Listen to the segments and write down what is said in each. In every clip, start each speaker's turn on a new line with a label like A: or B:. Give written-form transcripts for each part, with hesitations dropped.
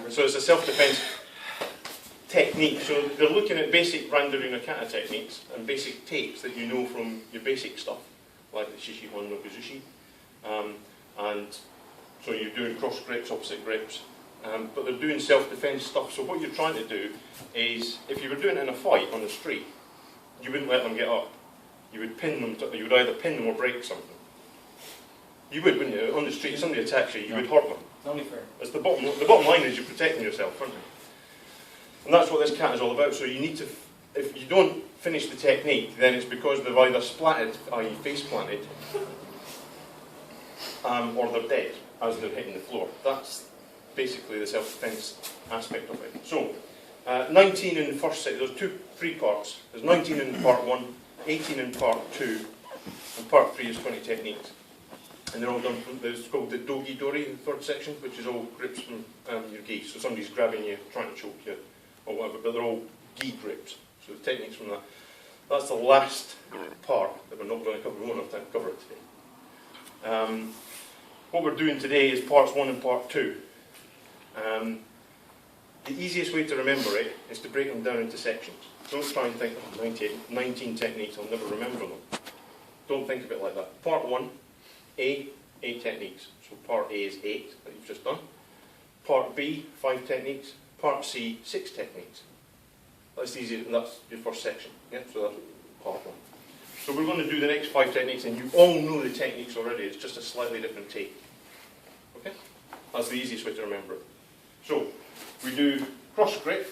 A: So it's a self-defense technique. So they're looking at basic Randori kata techniques and basic takes that you know from your basic stuff, like the Shishi Hon no Kuzushi. And so you're doing cross grips, opposite grips. But they're doing self-defense stuff. So what you're trying to do is, if you were doing it in a fight on the street, you wouldn't let them get up. You would pin them. You would either pin them or break something. You would, wouldn't you? On the street, if somebody attacks you, you would hurt them.
B: It's only fair.
A: It's the bottom line is you're protecting yourself, aren't you? And that's what this cat is all about. So you need to, if you don't finish the technique, then it's because they've either splatted, i.e. face planted, or they're dead as they're hitting the floor. That's basically the self-defense aspect of it. So, 19 in the first set, there's three parts. There's 19 in part 1, 18 in part 2, and part 3 is 20 techniques. And they're all done from, it's called the Dogi Dori, the third section, which is all grips from your gi. So somebody's grabbing you, trying to choke you, or whatever, but they're all gi grips. So the techniques from that. That's the last part that we're not going to cover. We won't have time to cover it today. What we're doing today is parts 1 and part 2. The easiest way to remember it is to break them down into sections. Don't try and think, oh, 19 techniques, I'll never remember them. Don't think of it like that. Part 1, A, 8 techniques. So part A is 8 that you've just done. Part B, 5 techniques. Part C, 6 techniques. That's easy, and that's your first section. Yeah, so that's part 1. So we're going to do the next 5 techniques, and you all know the techniques already. It's just a slightly different take. Okay? That's the easiest way to remember it. So we do cross grip,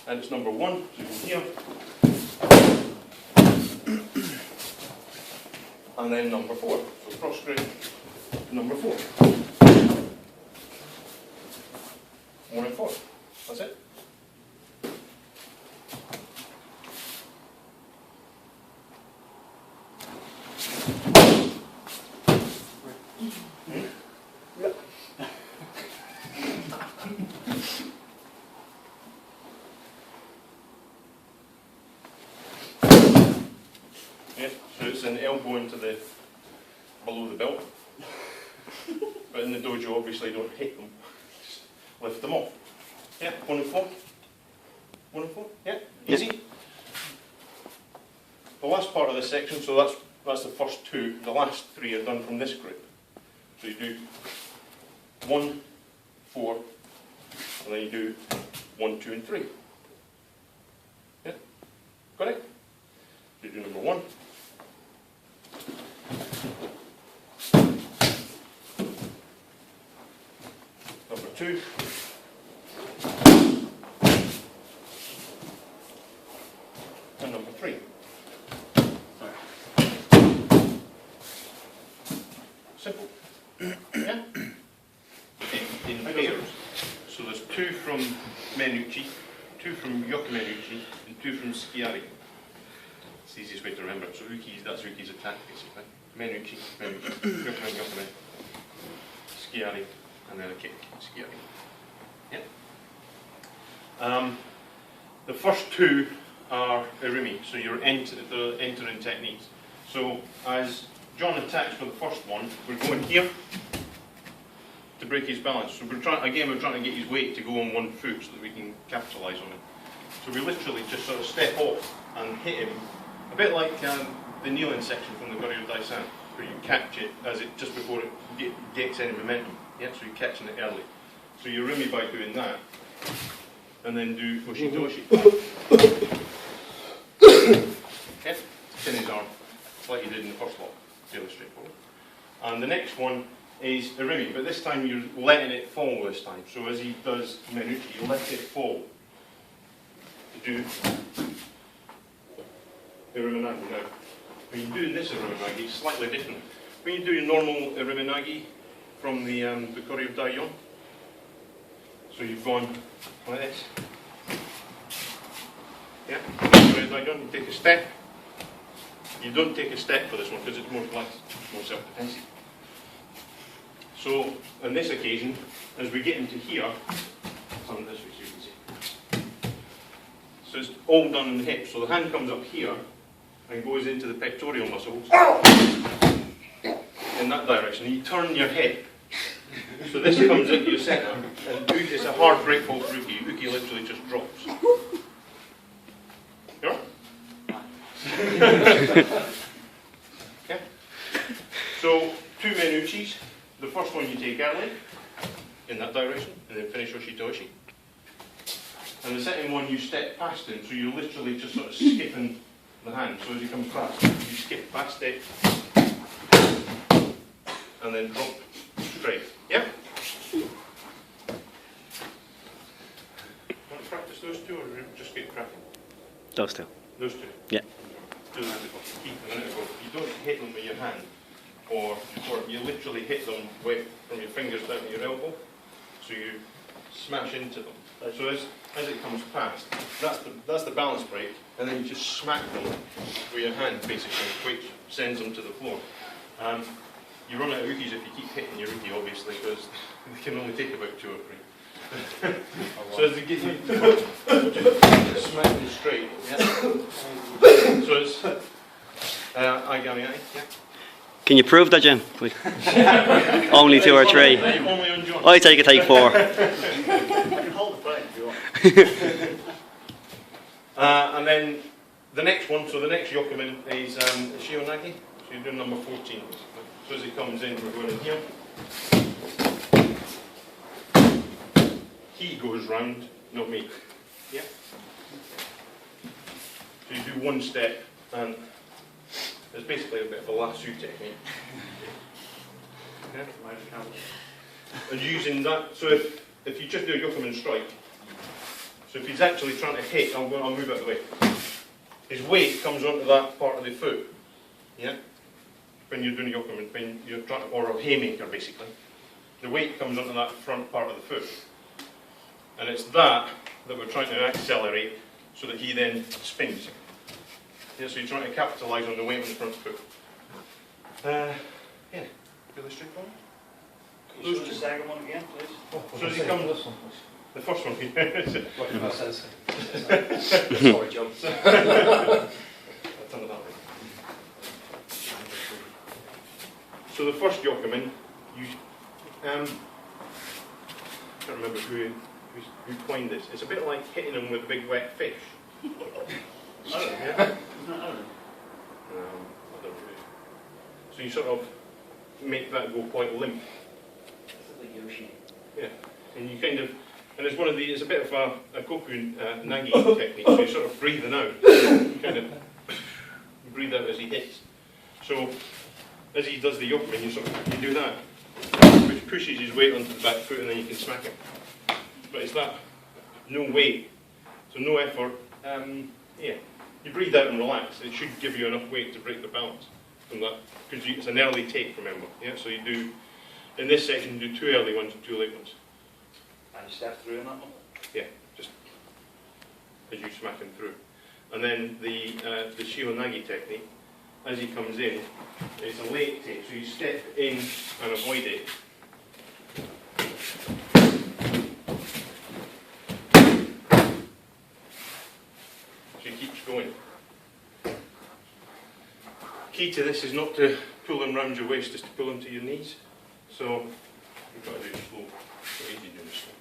A: and it's number 1. So you go here, and then number 4. So cross grip, number 4. 1 and 4. That's it. An elbow into the below the belt, but in the dojo obviously don't hit them, just lift them off. Yeah, 1 and 4. 1 and 4. Yeah, easy. The last part of this section, so that's the first 2. The last 3 are done from this grip. So you do 1, 4, and then you do 1, 2, and 3. Yeah, got it. You do number 1. Number 2. And number 3. Simple. Yeah? In pairs. So there's 2 from Menuchi, 2 from Yokomenuchi, and 2 from Skiari. It's the easiest way to remember it. So that's Uki's attack basically. Menuchi, Yokome, Skiari, and then a kick, Skiari. Yeah. The first 2 are Irimi, so you're the entering techniques. So as John attacks for the first one, we're going here to break his balance. So we're trying to get his weight to go on one foot so that we can capitalise on it. So we literally just sort of step off and hit him, a bit like the kneeling section from the Goryu Daisan, where you catch it as it just before it gets any momentum. Yeah, so you're catching it early. So you rimi by doing that, and then do Hoshidoshi. Okay, pin his arm, like you did in the first lot, fairly straightforward. And the next one is Irimi, but this time you're letting it fall this time. So as he does Menuchi, you let it fall. To do Iriminagi. Now, when you're doing this Iriminagi, it's slightly different. When you do your normal Iriminagi from the Koryu Daiyon, so you've gone like this. Yeah, Koryu Daiyon, you take a step. You don't take a step for this one because it's more self-defensive. So, on this occasion, as we get into here, some this way so you can see. So it's all done in the hip. So the hand comes up here and goes into the pectoral muscles in that direction. You turn your hip So this comes into your center, and it's a hard break fall for Uki. Uki literally just drops. Yeah? Yeah. So 2 men uchis. The first one you take early, in that direction, and then finish Oshitoshi. And the second one you step past him, so you're literally just sort of skipping the hand. So as he comes past, you skip past it, and then drop straight. Yeah? Want to practice those two, or just get cracking?
B: Those two.
A: Those two?
B: Yeah.
A: Do that keep a minute ago. You don't hit them with your hand, or you literally hit them with, from your fingers down to your elbow, so you smash into them. So as it comes past, that's the balance break, and then you just smack them with your hand, basically, which sends them to the floor. You run out of ukis if you keep hitting your uki, obviously, because they can only take about 2 or 3. So as they get you, just smack them straight. Yeah. So it's Aigami, yeah.
B: Can you prove that, Jim? Only 2 or 3.
A: Only on John.
B: I take 4.
C: I can hold the plate if you want.
A: And then the next one, so the next yokomen is Shionagi. So you're doing number 14. So as it comes in, we're going in here. He goes round, not me. Yeah? So you do 1 step, and it's basically a bit of a lasso technique. Yeah? And using that, so if you just do a yokomen strike, so if he's actually trying to hit, I'll move out of the way. His weight comes onto that part of the foot. Yeah? When you're doing a yokomen, when you're trying to, or a haymaker basically. The weight comes onto that front part of the foot. And it's that we're trying to accelerate so that he then spins. Yeah, so you're trying to capitalise on the weight on the front foot. Yeah, really straightforward.
C: Can you show the second one again, please?
A: So as he comes, the first one.
C: Sorry, Joe.
A: I've done it that way. So the first yokomen, you can't remember who coined this. It's a bit like hitting them with a big wet fish. Yeah?
C: I don't know.
A: I don't know. So you sort of make that go quite limp.
C: Like Yoshi.
A: Yeah. And you kind of, and it's one of the, it's a bit of a koku nagi technique. So you're sort of breathing out, you kind of breathe out as he hits. So as he does the yokomen, you do that, which pushes his weight onto the back foot, and then you can smack him. But it's that, no weight, so no effort. Yeah, you breathe out and relax. It should give you enough weight to break the balance from that, because it's an early take, remember. Yeah, so you do, in this section, you do 2 early ones and 2 late ones.
C: And you step through in that one?
A: Yeah, just as you smack him through. And then the Shionagi technique, as he comes in, it's a late take, so you step in and avoid it. So he keeps going. Key to this is not to pull him round your waist, just to pull him to your knees. So you've got to do it slow. So easy doing it slow.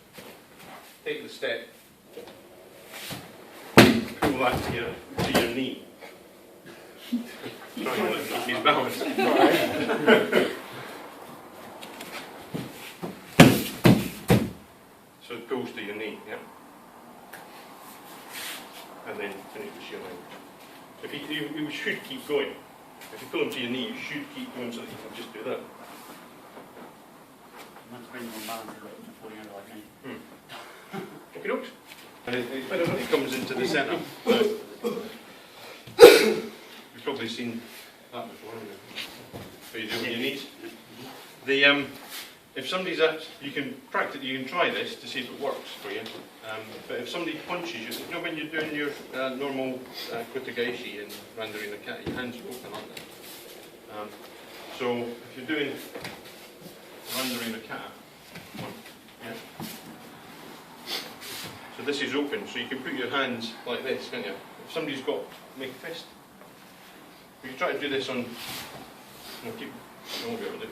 A: Take the step, pull that to your knee. Try and let him keep his balance. So it goes to your knee, yeah. And then finish with Shionagi. If you should keep going. If you pull him to your knee, you should keep going so that you can just do that.
C: That's bring them balance a bit before you go like me.
A: Okay, dokes. And it comes into the centre. You've probably seen that before, haven't you? Where you do it with your knees. The if somebody's you can practice, you can try this to see if it works for you. But if somebody punches you, you know when you're doing your normal kotagaishi and rendering the cat, your hands are open, aren't they? So if you're doing rendering the cat, yeah. So this is open, so you can put your hands like this, can't you? If somebody's got, make a fist. If you try to do this on, keep, I won't be able to do it.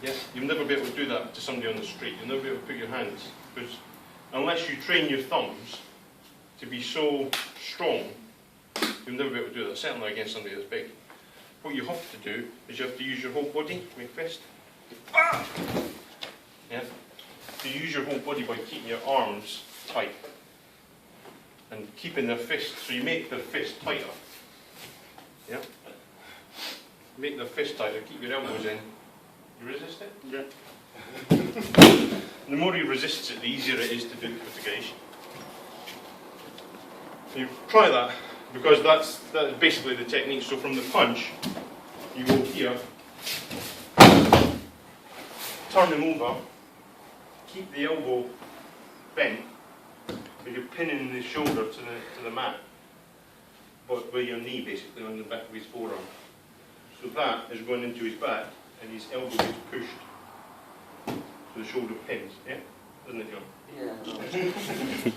A: Yeah, you'll never be able to do that to somebody on the street. You'll never be able to put your hands, because unless you train your thumbs to be so strong, you'll never be able to do that, certainly against somebody that's big. What you have to do is you have to use your whole body, make fist. Ah! Yeah? So you use your whole body by keeping your arms tight and keeping their fist, so you make their fist tighter. Yeah? Make their fist tighter, keep your elbows in. You resist it?
C: Yeah.
A: The more he resists it, the easier it is to do the mitigation. You try that, because that's basically the technique. So from the punch, you go here, turn him over, keep the elbow bent, but you're pinning the shoulder to the mat, but with your knee basically on the back of his forearm. So that is going into his back, and his elbow is pushed. So the shoulder pins, yeah? Doesn't it, John?
C: Yeah.